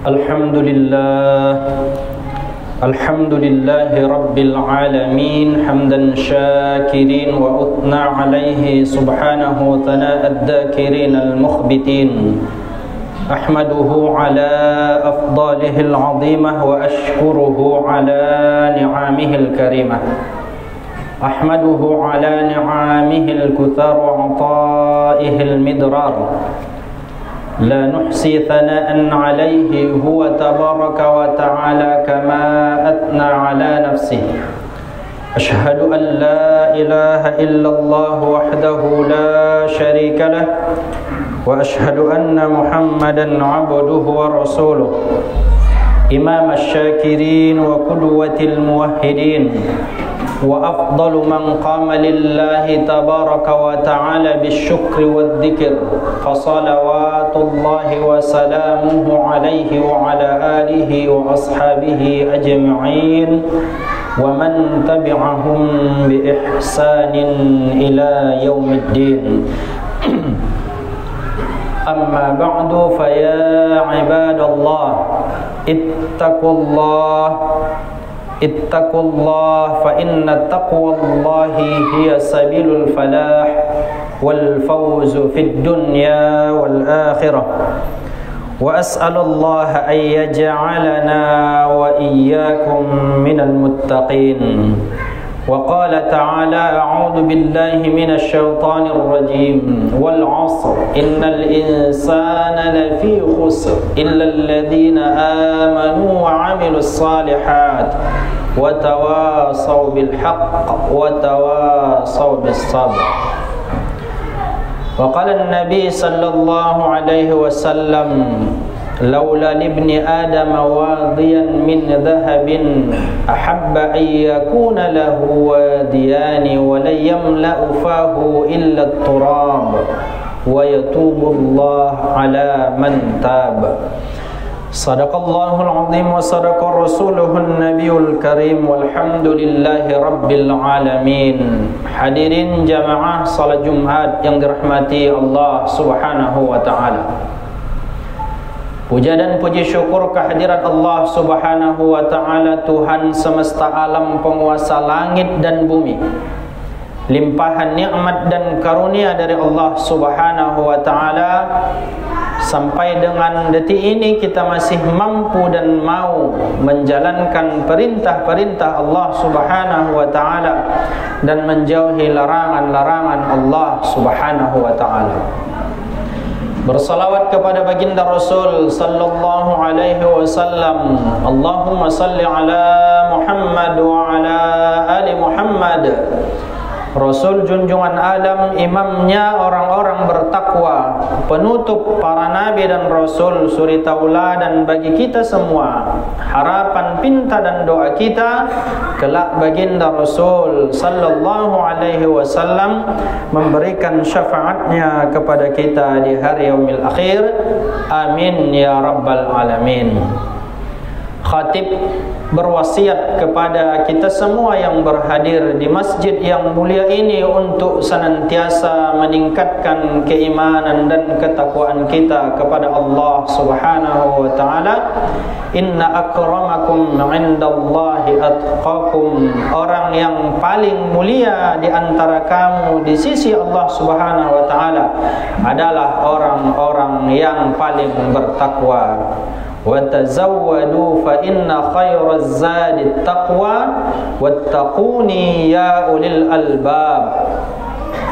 Alhamdulillahi Rabbil Alamin hamdan syakirin wa uthna alaihi subhanahu wa thana'ad dhakirin al-mukhbitin ahmaduhu ala afdalihil azimah wa ashkuruhu ala ni'amihil karimah ahmaduhu ala ni'amihil kuthar wa ataihil midrar لا نحصي ثناء عليه هو تبارك وتعالى كما أثنى على نفسه أشهد أن لا إله إلا الله وحده لا شريك له وأشهد أن محمدا عبده ورسوله إمام الشاكرين وقدوة الموحدين وأفضل من قام لله تبارك وتعالى بالشكر والذكر فصلوات الله وسلامه عليه وعلى آله وأصحابه أجمعين ومن تبعهم بإحسان إلى يوم الدين أما بعد فيا عباد الله اتقوا الله فإن تقوى الله هي سبيل الفلاح والفوز في الدنيا والآخرة وأسأل الله أن يجعلنا وإياكم من المتقين وقال تعالى أعوذ بالله من الشيطان الرجيم والعصر إن الإنسان لفي خسر إلا الذين آمنوا وعملوا الصالحات وتواصوا بالحق وتواصوا بالصبر وقال النبي صلى الله عليه وسلم لولا لابن آدم واديا من ذهب أحب أن يكون له واديان ولن يملأ فاه إلا التراب ويتوب الله على من تاب صدق الله العظيم وصدق رسوله النبي الكريم والحمد لله رب العالمين. Hadirin jamaah salat Jumat yang dirahmati Allah Subhanahu wa taala. Puja dan puji syukur kehadirat Allah Subhanahu wa ta'ala, Tuhan semesta alam, penguasa langit dan bumi. Limpahan nikmat dan karunia dari Allah Subhanahu wa ta'ala. Sampai dengan detik ini kita masih mampu dan mau menjalankan perintah-perintah Allah Subhanahu wa ta'ala dan menjauhi larangan-larangan Allah Subhanahu wa ta'ala. Bersalawat kepada baginda Rasul sallallahu alaihi wasallam. Allahumma salli ala Muhammad wa ala ali Muhammad. Rasul junjungan Adam, imamnya orang-orang bertakwa, penutup para nabi dan rasul, suri tauladan bagi kita semua. Harapan, pinta dan doa kita kelak baginda Rasul sallallahu alaihi wasallam memberikan syafaatnya kepada kita di hari yaumil akhir. Amin ya rabbal alamin. Khatib berwasiat kepada kita semua yang berhadir di masjid yang mulia ini untuk senantiasa meningkatkan keimanan dan ketakwaan kita kepada Allah Subhanahu wa taala. Inna akramakum 'indallahi atqakum. Orang yang paling mulia di antara kamu di sisi Allah Subhanahu wa taala adalah orang-orang yang paling bertakwa. وَتَزَوَّدُوا فَإِنَّ خَيْرَ الزَّادِ التَّقْوَى وَاتَّقُونِي يَا أُولِي الْأَلْبَابِ.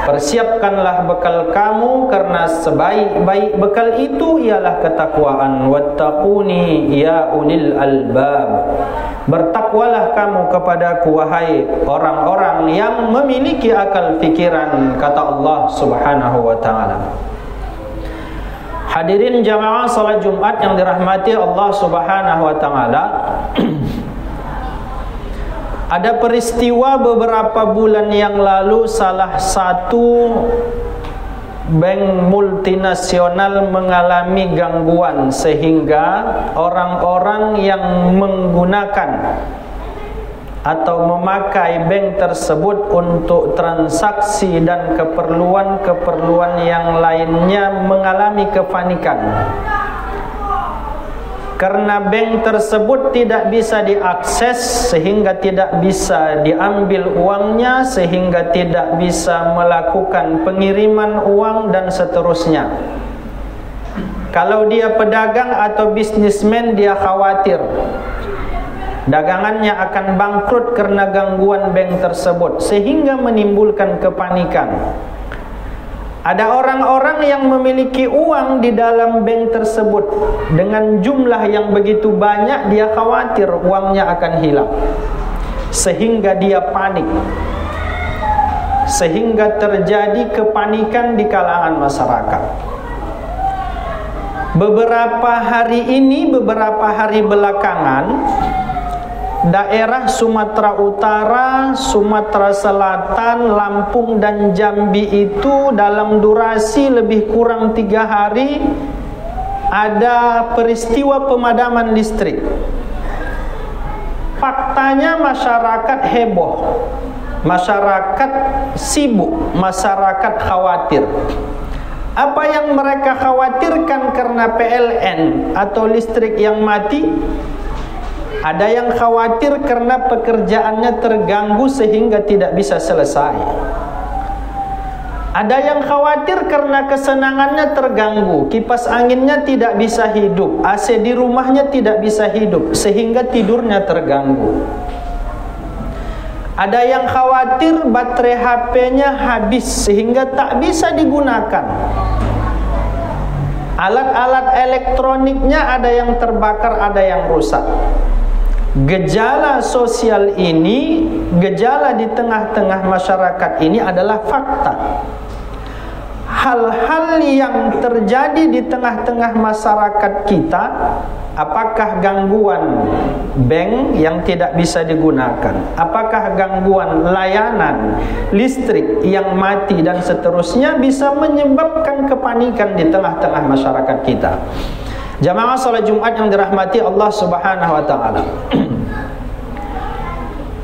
Persiapkanlah bekal kamu karena sebaik-baik bekal itu ialah ketakwaan. Wattaquni ya ulil albab. Bertakwalah kamu kepadaku wahai orang-orang yang memiliki akal fikiran, kata Allah Subhanahu wa taala. Hadirin jamaah salat Jumat yang dirahmati Allah Subhanahu wa taala. Ada peristiwa beberapa bulan yang lalu, salah satu bank multinasional mengalami gangguan sehingga orang-orang yang menggunakan atau memakai bank tersebut untuk transaksi dan keperluan-keperluan yang lainnya mengalami kepanikan. Karena bank tersebut tidak bisa diakses sehingga tidak bisa diambil uangnya, sehingga tidak bisa melakukan pengiriman uang dan seterusnya. Kalau dia pedagang atau bisnismen, dia khawatir dagangannya akan bangkrut karena gangguan bank tersebut, sehingga menimbulkan kepanikan. Ada orang-orang yang memiliki uang di dalam bank tersebut dengan jumlah yang begitu banyak, dia khawatir uangnya akan hilang, sehingga dia panik, sehingga terjadi kepanikan di kalangan masyarakat. Beberapa hari belakangan, daerah Sumatera Utara, Sumatera Selatan, Lampung dan Jambi itu dalam durasi lebih kurang 3 hari ada peristiwa pemadaman listrik. Faktanya masyarakat heboh, masyarakat sibuk, masyarakat khawatir. Apa yang mereka khawatirkan karena PLN atau listrik yang mati? Ada yang khawatir karena pekerjaannya terganggu sehingga tidak bisa selesai. Ada yang khawatir karena kesenangannya terganggu, kipas anginnya tidak bisa hidup, AC di rumahnya tidak bisa hidup sehingga tidurnya terganggu. Ada yang khawatir baterai HP-nya habis sehingga tak bisa digunakan. Alat-alat elektroniknya ada yang terbakar, ada yang rusak. Gejala sosial ini, gejala di tengah-tengah masyarakat ini adalah fakta. Hal-hal yang terjadi di tengah-tengah masyarakat kita, apakah gangguan bank yang tidak bisa digunakan, apakah gangguan layanan listrik yang mati dan seterusnya, bisa menyebabkan kepanikan di tengah-tengah masyarakat kita. Jamaah salat Jumat yang dirahmati Allah Subhanahu wa taala.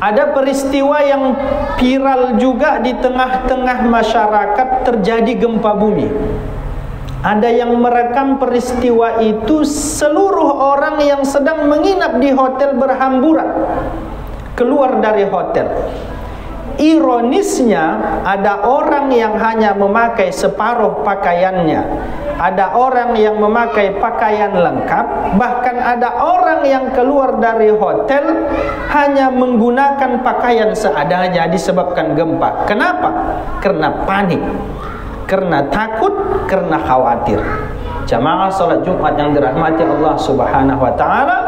Ada peristiwa yang viral juga di tengah-tengah masyarakat, terjadi gempa bumi. Ada yang merekam peristiwa itu, seluruh orang yang sedang menginap di hotel berhamburan keluar dari hotel. Ironisnya, ada orang yang hanya memakai separuh pakaiannya, ada orang yang memakai pakaian lengkap, bahkan ada orang yang keluar dari hotel hanya menggunakan pakaian seadanya disebabkan gempa. Kenapa? Karena panik, karena takut, karena khawatir. Jamaah salat Jumat yang dirahmati Allah Subhanahu wa taala,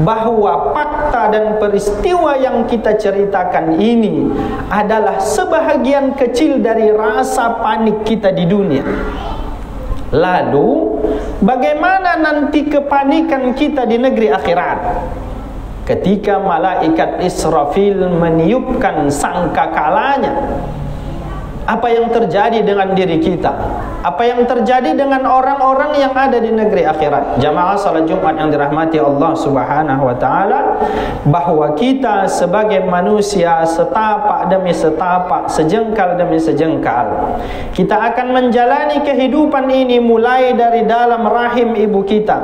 bahwa fakta dan peristiwa yang kita ceritakan ini adalah sebahagian kecil dari rasa panik kita di dunia. Lalu bagaimana nanti kepanikan kita di negeri akhirat? Ketika malaikat Israfil meniupkan sangkakalanya, apa yang terjadi dengan diri kita? Apa yang terjadi dengan orang-orang yang ada di negeri akhirat? Jamaah salat Jumat yang dirahmati Allah Subhanahu wa taala, bahwa kita sebagai manusia setapak demi setapak, sejengkal demi sejengkal, kita akan menjalani kehidupan ini mulai dari dalam rahim ibu kita.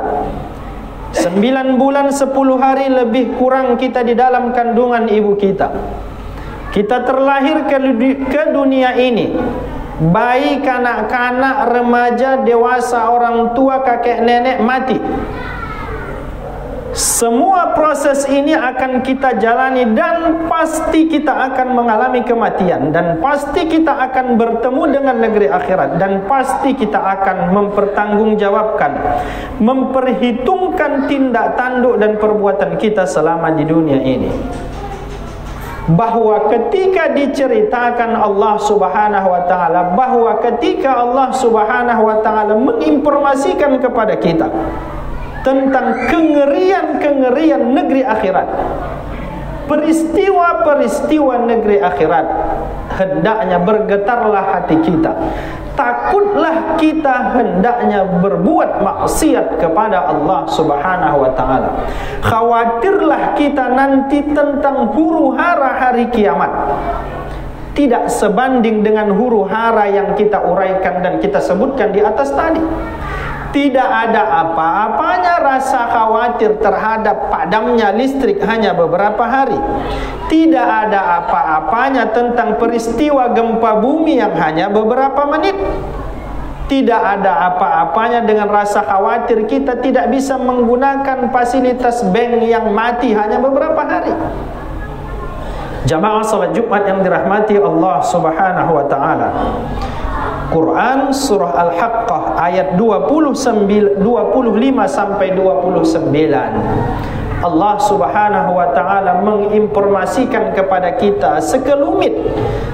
9 bulan 10 hari lebih kurang kita di dalam kandungan ibu kita. Kita terlahir ke dunia ini, bayi, kanak-kanak, remaja, dewasa, orang tua, kakek, nenek mati. Semua proses ini akan kita jalani, dan pasti kita akan mengalami kematian, dan pasti kita akan bertemu dengan negeri akhirat, dan pasti kita akan mempertanggungjawabkan, memperhitungkan tindak tanduk dan perbuatan kita selama di dunia ini. Bahwa ketika diceritakan Allah Subhanahu wa taala, bahwa ketika Allah Subhanahu wa taala menginformasikan kepada kita tentang kengerian-kengerian negeri akhirat, peristiwa-peristiwa negeri akhirat, hendaknya bergetarlah hati kita. Takutlah kita hendaknya berbuat maksiat kepada Allah Subhanahu wa taala. Khawatirlah kita nanti tentang huru-hara hari kiamat. Tidak sebanding dengan huru-hara yang kita uraikan dan kita sebutkan di atas tadi. Tidak ada apa-apanya rasa khawatir terhadap padamnya listrik hanya beberapa hari. Tidak ada apa-apanya tentang peristiwa gempa bumi yang hanya beberapa menit. Tidak ada apa-apanya dengan rasa khawatir kita tidak bisa menggunakan fasilitas bank yang mati hanya beberapa hari. Jamaah salat Jumat yang dirahmati Allah Subhanahu wa taala. Quran surah Al-Haqqah ayat 25 sampai 29. Allah Subhanahu wa taala menginformasikan kepada kita sekelumit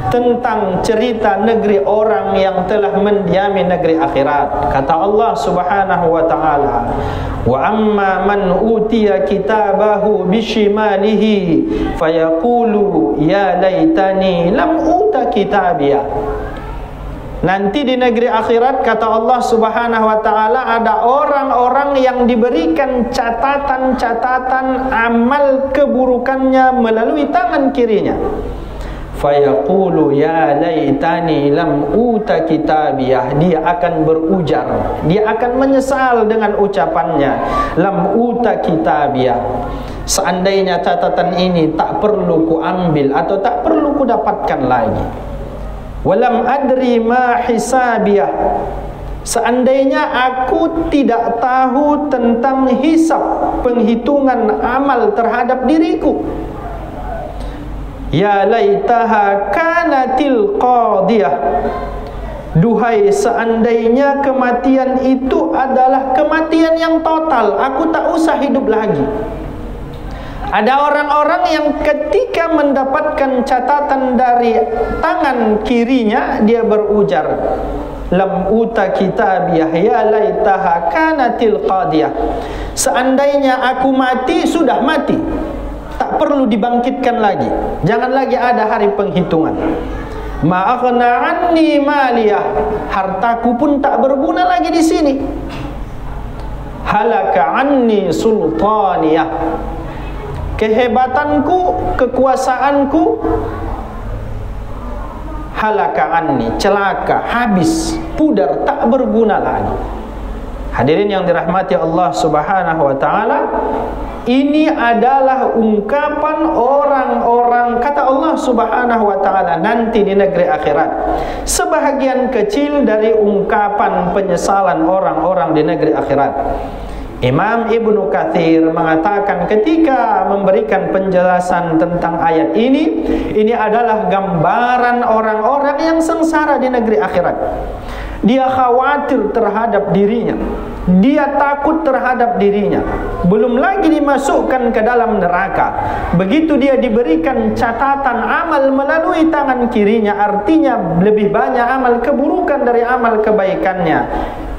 tentang cerita negeri orang yang telah mendiami negeri akhirat. Kata Allah Subhanahu wa taala, "Wa amma man utiya kitabahu bishimalihi fayaqulu ya laitani lam uta kitabiyah." Nanti di negeri akhirat, kata Allah Subhanahu wa taala, ada orang-orang yang diberikan catatan-catatan amal keburukannya melalui tangan kirinya. Fayaqulu ya laitani lam uta kitabiyah. Dia akan berujar, dia akan menyesal dengan ucapannya, lam uta kitabiyah. Seandainya catatan ini tak perlu kuambil atau tak perlu kudapatkan lagi. Walam adri ma hisabiyah. Seandainya aku tidak tahu tentang hisab, penghitungan amal terhadap diriku. Ya laitaha kanatil qadiyah. Duhai seandainya kematian itu adalah kematian yang total, aku tak usah hidup lagi. Ada orang-orang yang ketika mendapatkan catatan dari tangan kirinya, dia berujar, lam uta kitabiyah ya laitaha kanatil qadiyah. Seandainya aku mati, sudah mati, tak perlu dibangkitkan lagi, jangan lagi ada hari penghitungan. Ma aghna anni maliyah, hartaku pun tak berguna lagi di sini. Halaka anni sultaniyah, kehebatanku, kekuasaanku, halaka anni, celaka, habis, pudar, tak berguna lagi. Hadirin yang dirahmati Allah Subhanahu wa taala, ini adalah ungkapan orang-orang, kata Allah Subhanahu wa taala, nanti di negeri akhirat. Sebahagian kecil dari ungkapan penyesalan orang-orang di negeri akhirat. Imam Ibnu Katsir mengatakan ketika memberikan penjelasan tentang ayat ini adalah gambaran orang-orang yang sengsara di negeri akhirat. Dia khawatir terhadap dirinya, dia takut terhadap dirinya, belum lagi dimasukkan ke dalam neraka. Begitu dia diberikan catatan amal melalui tangan kirinya, artinya lebih banyak amal keburukan dari amal kebaikannya,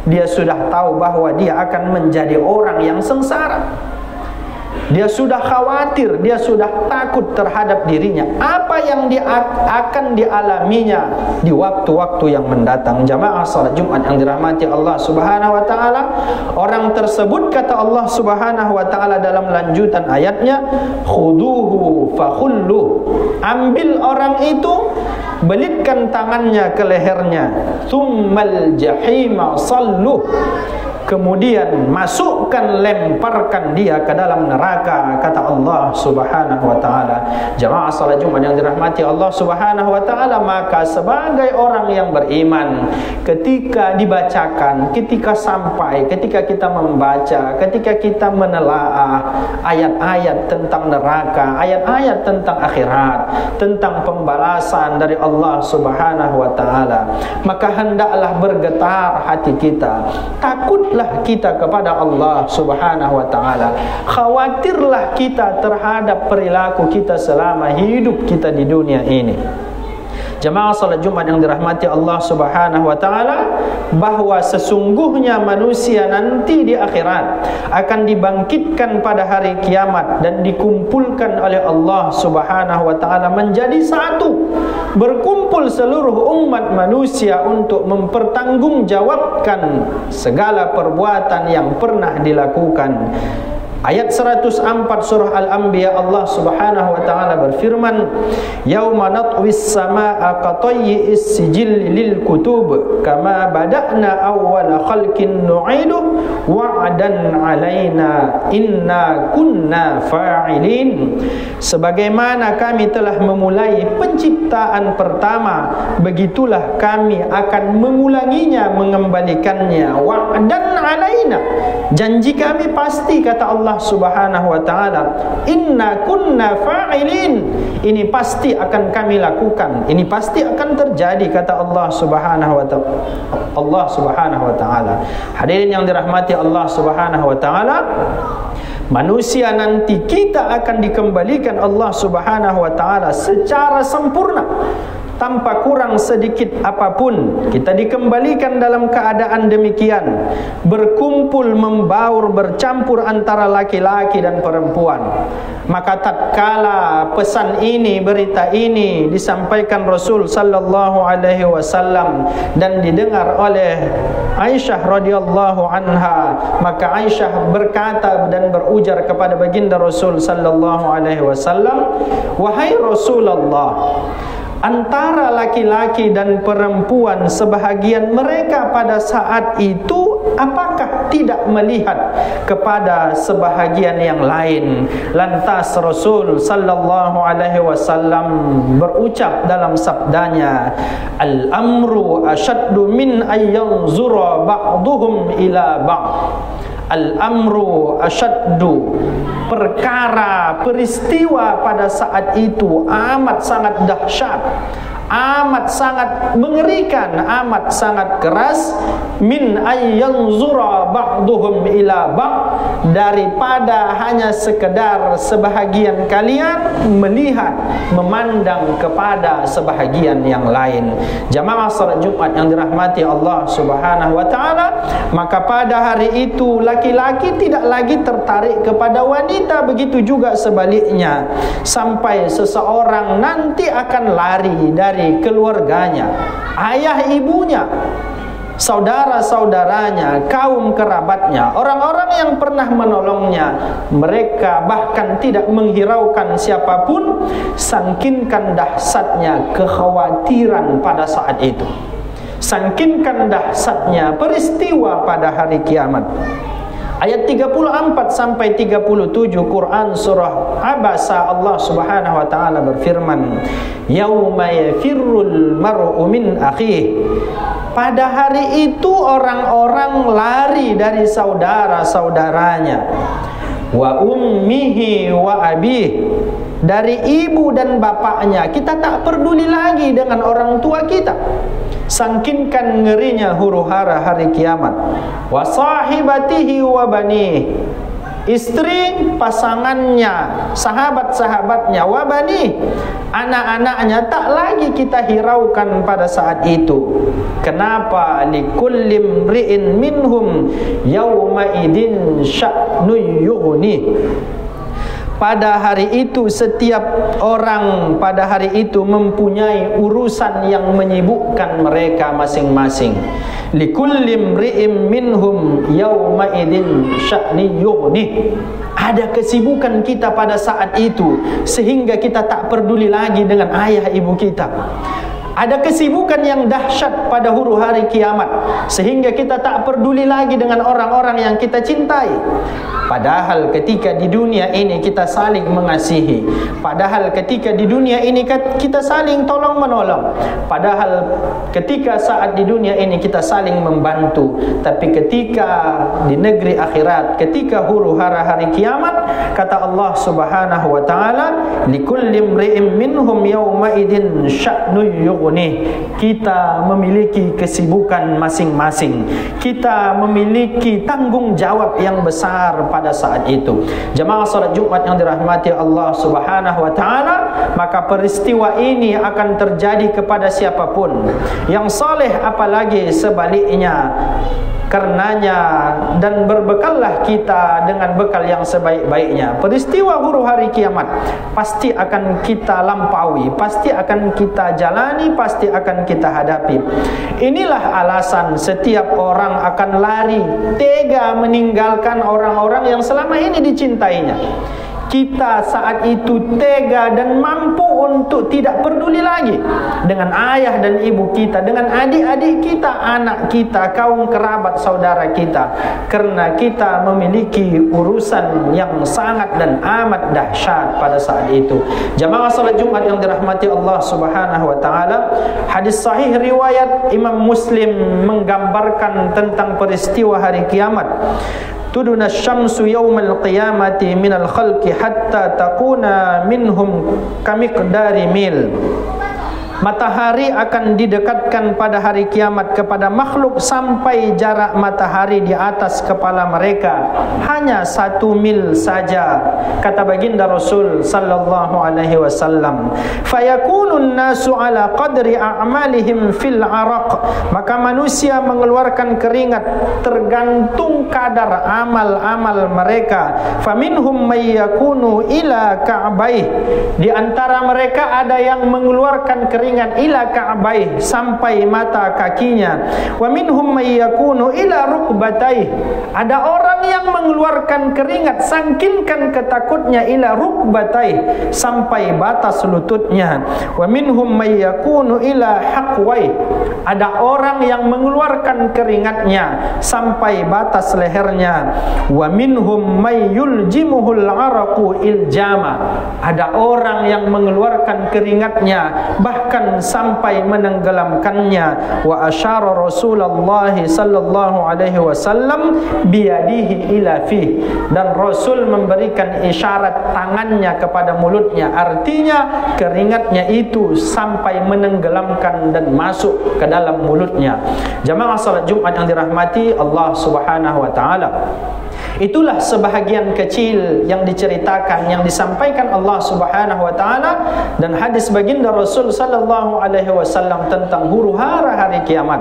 dia sudah tahu bahwa dia akan menjadi orang yang sengsara. Dia sudah khawatir, dia sudah takut terhadap dirinya. Apa yang dia akan dialaminya di waktu-waktu yang mendatang. Jamaah salat Jumat yang dirahmati Allah Subhanahu wa taala, orang tersebut, kata Allah Subhanahu wa taala dalam lanjutan ayatnya, khuduhu fakhullu. Ambil orang itu, belitkan tangannya ke lehernya, tsummal jahima salluh. Kemudian masukkan, lemparkan dia ke dalam neraka, kata Allah Subhanahu wa taala. Jamaah salat Jumat yang dirahmati Allah Subhanahu wa taala, maka sebagai orang yang beriman, ketika dibacakan, ketika sampai, ketika kita membaca, ketika kita menelaah ayat-ayat tentang neraka, ayat-ayat tentang akhirat, tentang pembalasan dari Allah Subhanahu wa taala, maka hendaklah bergetar hati kita. Takut kita kepada Allah Subhanahu wa taala. Khawatirlah kita terhadap perilaku kita selama hidup kita di dunia ini. Jamaah salat Jumat yang dirahmati Allah Subhanahu wa taala, bahwa sesungguhnya manusia nanti di akhirat akan dibangkitkan pada hari kiamat dan dikumpulkan oleh Allah Subhanahu wa taala menjadi satu. Berkumpul seluruh umat manusia untuk mempertanggungjawabkan segala perbuatan yang pernah dilakukan Ayat 104 surah Al-Anbiya, Allah Subhanahu wa taala berfirman, "Yauma natwis samaa'a qatayyi'is sijil lil kutub kama bada'na awwala khalqin nu'idu wa'dan 'alaina inna kunna fa'ilin." Sebagaimana kami telah memulai penciptaan pertama, begitulah kami akan mengulanginya, mengembalikannya. Wa'dan 'alaina, janji kami pasti, kata Allah Subhanahu wa taala. Inna kunna fa'ilin, ini pasti akan kami lakukan, ini pasti akan terjadi, kata Allah Subhanahu wa taala. Hadirin yang dirahmati Allah Subhanahu wa taala, manusia nanti kita akan dikembalikan Allah Subhanahu wa taala secara sempurna, tanpa kurang sedikit apapun. Kita dikembalikan dalam keadaan demikian, berkumpul, membaur, bercampur antara laki-laki dan perempuan. Maka tatkala pesan ini, berita ini disampaikan Rasul sallallahu alaihi wasallam dan didengar oleh Aisyah radhiyallahu anha, maka Aisyah berkata dan berujar kepada baginda Rasul sallallahu alaihi wasallam, "Wahai Rasulullah, antara laki-laki dan perempuan sebahagian mereka pada saat itu apakah tidak melihat kepada sebahagian yang lain?" Lantas Rasul sallallahu alaihi wasallam berucap dalam sabdanya, "Al-amru asyaddu min ayyanzura ba'duhum ila ba'd." Al-amru asyaddu, perkara, peristiwa pada saat itu amat sangat dahsyat, amat sangat mengerikan, amat sangat keras. Min ayyanzura ba'duhum ila ba'd, daripada hanya sekedar sebahagian kalian melihat, memandang kepada sebahagian yang lain. Jamaah salat Jumat yang dirahmati Allah Subhanahu wa taala, maka pada hari itu laki-laki tidak lagi tertarik kepada wanita, begitu juga sebaliknya, sampai seseorang nanti akan lari dari keluarganya, ayah ibunya, saudara-saudaranya, kaum kerabatnya, orang-orang yang pernah menolongnya. Mereka bahkan tidak menghiraukan siapapun, sangkinkan dahsyatnya kekhawatiran pada saat itu, sangkinkan dahsyatnya peristiwa pada hari kiamat. Ayat 34 sampai 37 Quran surah Abasa, Allah Subhanahu wa taala berfirman, "Yauma yafirrul mar'u min akhihi." Pada hari itu orang-orang lari dari saudara-saudaranya, wa ummihi wa abihi, dari ibu dan bapaknya. Kita tak peduli lagi dengan orang tua kita, sangkinkan ngerinya huru-hara hari kiamat. Wa sahibatihi wa bani, istri, pasangannya, sahabat-sahabatnya, wa bani, anak-anaknya, tak lagi kita hiraukan pada saat itu. Kenapa? Likulli imri'in minhum yawma idin sya'nu yughni. Pada hari itu setiap orang pada hari itu mempunyai urusan yang menyibukkan mereka masing-masing. Likulli imri'in minhum yawma idin sya'ni yughni. Ada kesibukan kita pada saat itu sehingga kita tak peduli lagi dengan ayah ibu kita. Ada kesibukan yang dahsyat pada huru hari kiamat sehingga kita tak peduli lagi dengan orang-orang yang kita cintai. Padahal ketika di dunia ini kita saling mengasihi, padahal ketika di dunia ini kita saling tolong menolong, padahal ketika saat di dunia ini kita saling membantu. Tapi ketika di negeri akhirat, ketika huru hara hari kiamat, kata Allah Subhanahu wa taala, likulli imri'in minhum yawma idin sya'nu yughni. Kita memiliki kesibukan masing-masing, kita memiliki tanggung jawab yang besar pada saat itu. Jemaah salat Jumat yang dirahmati Allah Subhanahu wa taala, maka peristiwa ini akan terjadi kepada siapapun yang saleh, apalagi sebaliknya. Karenanya dan berbekallah kita dengan bekal yang sebaik-baiknya. Peristiwa huru hari kiamat pasti akan kita lampaui, pasti akan kita jalani, pasti akan kita hadapi. Inilah alasan setiap orang akan lari, tega meninggalkan orang-orang yang selama ini dicintainya. Kita saat itu tega dan mampu untuk tidak peduli lagi dengan ayah dan ibu kita, dengan adik-adik kita, anak kita, kaum kerabat saudara kita, karena kita memiliki urusan yang sangat dan amat dahsyat pada saat itu. Jamaah salat Jumat yang dirahmati Allah Subhanahu wa taala, hadis sahih riwayat Imam Muslim menggambarkan tentang peristiwa hari kiamat. Tuduna syamsu yawmal qiyamati minal khalqi hatta takuna minhum kamiqdari mil. Matahari akan didekatkan pada hari kiamat kepada makhluk sampai jarak matahari di atas kepala mereka hanya 1 mil saja, kata baginda Rasul sallallahu alaihi wasallam. Fayakunun nasu ala qadri a'malihim fil araq, maka manusia mengeluarkan keringat tergantung kadar amal-amal mereka. Faminhum may yakunu ila ka'baih, di antara mereka ada yang mengeluarkan keringat ila ka'baih, sampai mata kakinya. Wa minhum may yakunu ila rukbataih, ada orang yang mengeluarkan keringat sangkinkan ketakutnya ila rukbataih, sampai batas lututnya. Wa minhum may yakunu ila haqwaih, ada orang yang mengeluarkan keringatnya sampai batas lehernya. Wa minhum may yuljimuhul araqu iljama, ada orang yang mengeluarkan keringatnya bahkan sampai menenggelamkannya. Wa asyara Rasulullah sallallahu alaihi wasallam biyadihi ila fih, dan Rasul memberikan isyarat tangannya kepada mulutnya, artinya keringatnya itu sampai menenggelamkan dan masuk ke dalam mulutnya. Jamaah salat Jumat yang dirahmati Allah Subhanahu wa taala, itulah sebahagian kecil yang diceritakan, yang disampaikan Allah Subhanahu wa taala dan hadis baginda Rasul sallallahu alaihi wasallam tentang huru hara hari kiamat.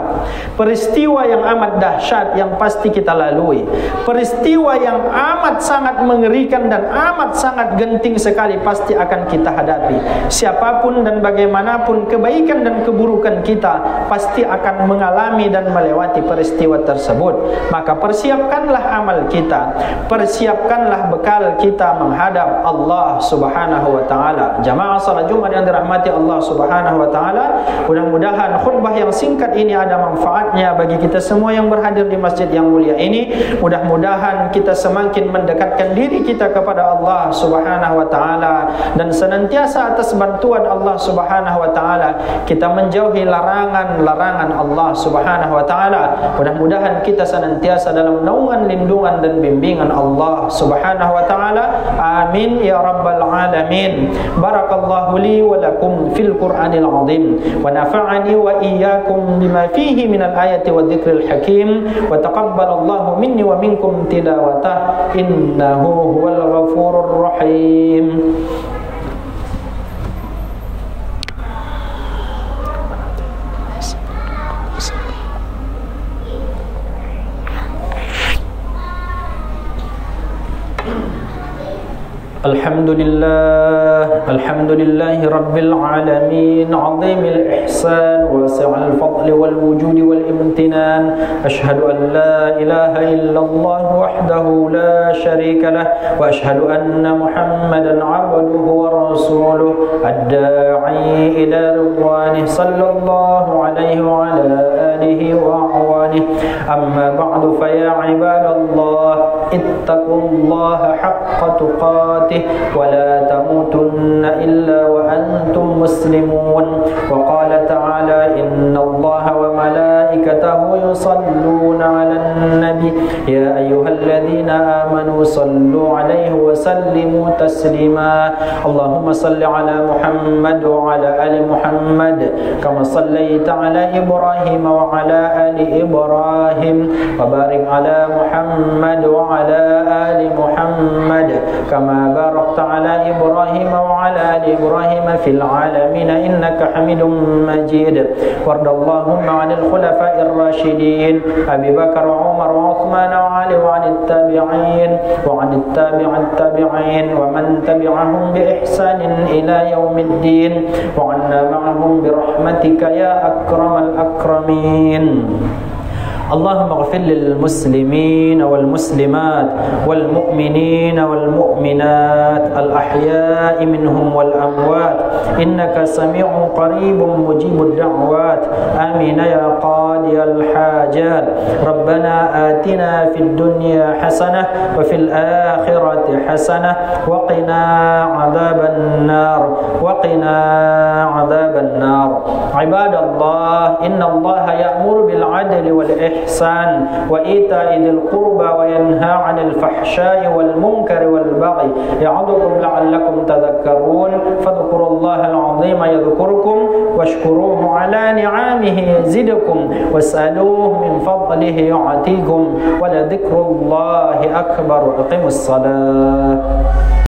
Peristiwa yang amat dahsyat yang pasti kita lalui, peristiwa yang amat sangat mengerikan dan amat sangat genting sekali pasti akan kita hadapi. Siapapun dan bagaimanapun kebaikan dan keburukan kita pasti akan mengalami dan melewati peristiwa tersebut. Maka persiapkanlah amal kita, persiapkanlah bekal kita menghadap Allah Subhanahu wa taala. Jamaah salat Jumat yang dirahmati Allah Subhanahu wa taala, mudah-mudahan khutbah yang singkat ini ada manfaatnya bagi kita semua yang berhadir di masjid yang mulia ini. Mudah-mudahan kita semakin mendekatkan diri kita kepada Allah Subhanahu wa taala dan senantiasa atas bantuan Allah Subhanahu wa taala kita menjauhi larangan-larangan Allah Subhanahu wa taala. Mudah-mudahan kita senantiasa dalam naungan, lindungan dan bimbingan Allah Subhanahu wa taala. Amin ya rabbal alamin. Barakallahu li wa lakum fil Qur'anil azim wa nafa'ani wa iyyakum bima fihi minal ayati wa dzikril hakim wa taqabbalallahu minni wa minkum tilawatah innahu huwal ghafurur rahim. Alhamdulillah, alhamdulillahi rabbil alamin, azimil ihsan, wasi'al fadli wal wujudi wal imtinan. Ashhadu an la ilaha illallah wahdahu la syarika lah, wa ashhadu anna Muhammadan abduhu wa rasuluh, ad-da'i ila ridwanih, sallallahu alaihi wa ala alihi wa awanih. Amma ba'du, fa ya ibadallah, ittaqullaha haqqa tuqatih ولا تموتن إلا وأنتم مسلمون. وقال تعالى إن الله وملائكته يصلون على النبي يا أيها الذين آمنوا صلوا عليه وسلموا تسليما. اللهم صل على محمد وعلى آل محمد كما صليت على إبراهيم وعلى آل إبراهيم وبارك على محمد وعلى آل محمد كما باركت باركت على إبراهيم وعلى آل إبراهيم في العالمين إنك حميد مجيد وارض اللهم عن الخلفاء الراشدين أبي بكر وعمر وعثمان وعلي وعن التابعين وعن التابعين ومن تبعهم بإحسان إلى يوم الدين وعنا معهم برحمتك يا أكرم الأكرمين. اللهم اغفر للمسلمين والمسلمات والمؤمنين والمؤمنات الأحياء منهم والأموات إنك سميع قريب مجيب الدعوات آمين يا قاضي الحاجات. ربنا آتنا في الدنيا حسنة وفي الآخرة حسنة وقنا عذاب النار عباد الله إن الله يأمر بالعدل والإحسان وإيتاء ذي القربى وينهى عن الفحشاء والمنكر والبغي يعظكم لعلكم تذكرون فاذكروا الله العظيم يذكركم واشكروه على نعمه يزدكم واسألوه من فضله يعطيكم ولذكر الله أكبر. أقيموا الصلاة.